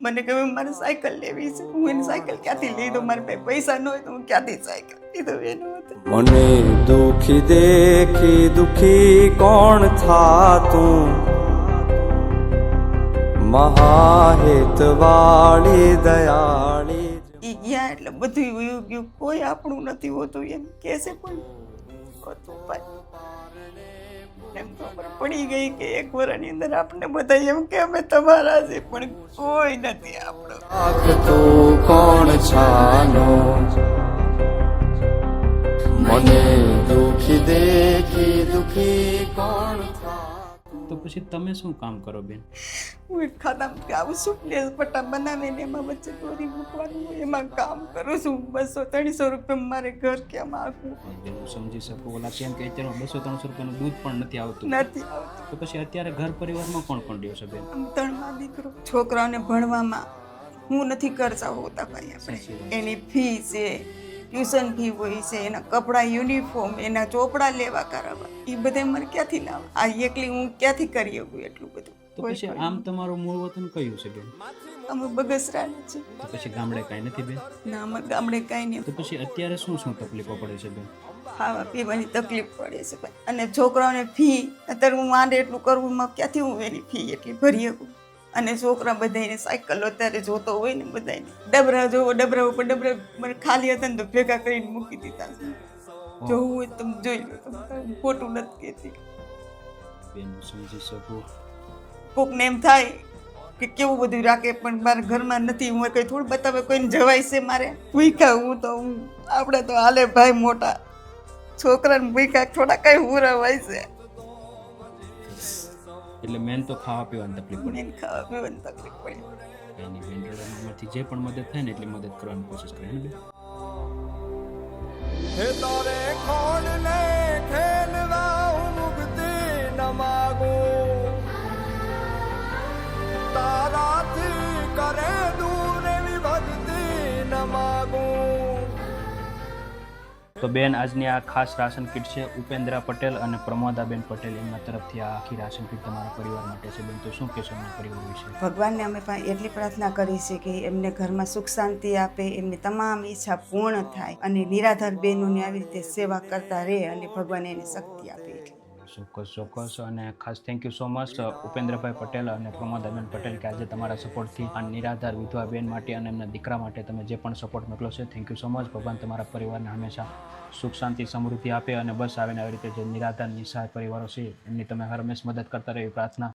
મને કહ્યું મારે સાયકલ લેવી છે, હું એની સાયકલ ક્યાંથી લઈ દઉં, મારી પાસે પૈસા ન હોય તો હું ક્યાંથી સાયકલ લઈ દઉં એનું હતું. મને દુખી દેખી દુખી કોણ થાતું, મહાહેતવાળી દયાળી. ઈ ગયા એટલે બધું વયું ગયું, કોઈ આપણું નથી હોતું એમ કહે છે, પણ હોતું ભાઈ. એમ ખબર પડી ગઈ કે એક વર્ષની અંદર આપણે બધા એમ કે અમે તમારા છે, પણ કોઈ નથી આપણો. તું કોણ છાનો, મને દુખી દેખી દુખી કોણ થાતું. તો પછી તમે શું કામ કરો બેન? હું એક ખાતામાં આવું છું, પ્લેસ પટ્ટા બનાવીને એમાં વચ્ચે દોરી મૂકવાનું હોય, એમાં કામ કરું છું. 200-300 રૂપિયા મારે ઘર કેમ આપવું હું સમજી શકું. ઓલા કેમ કે અત્યારે 200-300 રૂપિયાનું દૂધ પણ નથી આવતું. નથી આવતું. તો પછી અત્યારે ઘર પરિવારમાં કોણ કોણ રહ્યો છે બેન? આમ 3 માં દીકરો, છોકરાઓને ભણવામાં હું નથી ખર્ચા હોતા ભાઈ. આપણે એની ફી છે, ટ્યુશન ફી હોય છે, એના કપડાં, યુનિફોર્મ, એના ચોપડા લેવા કરાવવા, એ બધા મારે ક્યાંથી લાવવા? આ એકલી હું ક્યાંથી કરી શકું એટલું બધું? તો પછી આમ તમારું મૂળ વતન કયું છે બેન? અમે બગસરાના છે. તો પછી ગામડે કાંઈ નથી બેન? ના, અમે ગામડે કાંઈ નહીં. તો પછી અત્યારે શું શું તકલીફો પડે છે બેન? ખાવા પીવાની તકલીફ પડે છે ભાઈ. અને છોકરાઓને ફી અત્યારે હું માંડે એટલું કરવું, ક્યાંથી હું એની ફી એટલી ભરી શકું? અને છોકરા બધાને સાયકલ અત્યારે જોતો હોય ને, બધાને ડબરા જોવો, ડબરા ઉપર ડબરા મને ખાલી હતા ને તો ભેગા કરીને મૂકી દીધા છે. જોવું હોય તમે જોઈ લો, તમે ખોટું નથી કહેતી. બેન હું સમજી શકું. કોકને એમ થાય કે કેવું બધું રાખે, પણ મારા ઘરમાં નથી. હું કંઈ થોડું બતાવે કોઈને જવાય છે મારે? ભૂખ્યા હું તો આપણે તો હાલે ભાઈ, મોટા છોકરાને ભૂખ્યા થોડા કઈ હુરવાય છે. એટલે મેન તો ખાવા પીવાની તકલીફ પડે. મને ખાવા પીવાની તકલીફ પડી. એની બેન રડવામાંથી જે પણ મદદ થાય ને એટલી મદદ કરવાની કોશિશ કરે ને બેન. હે તારે ખોડને ખેલવા હું મુક્તિ ન માગું, તારાથી કરે દૂર એવી ભક્તિ ન માગું. તો બેન આજની આ ખાસ રાશન કીટ છે ઉપેન્દ્રા પટેલ અને પ્રમોદાબેન પટેલ એમના તરફથી આ આખી રાશન કીટ તમારા પરિવાર માટે છે. બેન તો શું કહેશો એમના પરિવાર વિશે? ભગવાનને અમે પણ એટલી પ્રાર્થના કરી છે કે એમને ઘરમાં સુખ શાંતિ આપે, એમની તમામ ઈચ્છા પૂર્ણ થાય અને નિરાધાર બહેનોની આવી રીતે સેવા કરતા રહે અને ભગવાન એને શક્તિ આપે. ચોક્કસ ચોક્કસ. અને ખાસ thank you so much Upendrabhai Patel અને પ્રમોદાબેન પટેલ કે આજે તમારા સપોર્ટથી આ નિરાધાર વિધવા બેન માટે અને એમના દીકરા માટે તમે જે પણ સપોર્ટ મોકલો છે, થેન્ક યુ સો મચ. ભગવાન તમારા પરિવારને હંમેશા સુખ શાંતિ સમૃદ્ધિ આપે અને બસ આવીને આવી રીતે જે નિરાધાર નિસહાય પરિવારો છે એમની તમે હંમેશ મદદ કરતા રહે એવી પ્રાર્થના